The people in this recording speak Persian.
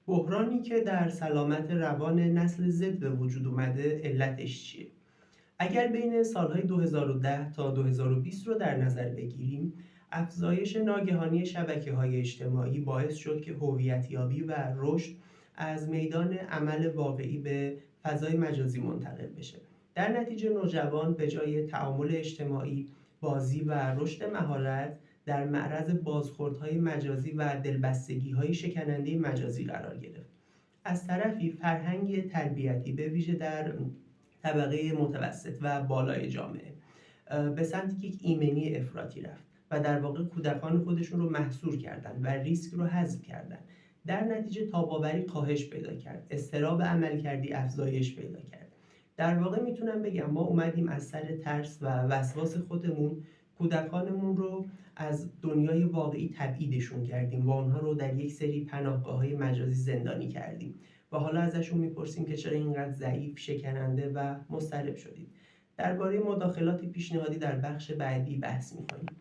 بحرانی که در سلامت روان نسل زد به وجود اومده علتش چیه؟ اگر بین سالهای 2010 تا 2020 رو در نظر بگیریم، افزایش ناگهانی شبکه‌های اجتماعی باعث شد که هویتیابی و رشد از میدان عمل واقعی به فضای مجازی منتقل بشه. در نتیجه نوجوان به جای تعامل اجتماعی، بازی و رشد مهارت در معرض بازخوردهای مجازی و دلبستگی‌های شکننده مجازی قرار گرفت. از طرفی فرهنگ تربیتی به ویژه در طبقه متوسط و بالای جامعه به سمت یک ایمنی افراطی رفت و در واقع کودکان خودشون رو محصور کردن و ریسک رو حذف کردن. در نتیجه تاباوری کاهش پیدا کرد، اضطراب عملکردی افزایش پیدا کرد. در واقع میتونم بگم ما اومدیم از سر ترس و وسواس خودمون کودکانمون رو از دنیای واقعی تبعیدشون کردیم و آنها رو در یک سری پناهگاه‌های مجازی زندانی کردیم و حالا ازشون میپرسیم که چرا اینقدر ضعیف، شکننده و مضطرب شدید. درباره مداخلات پیشنهادی در بخش بعدی بحث میکنیم.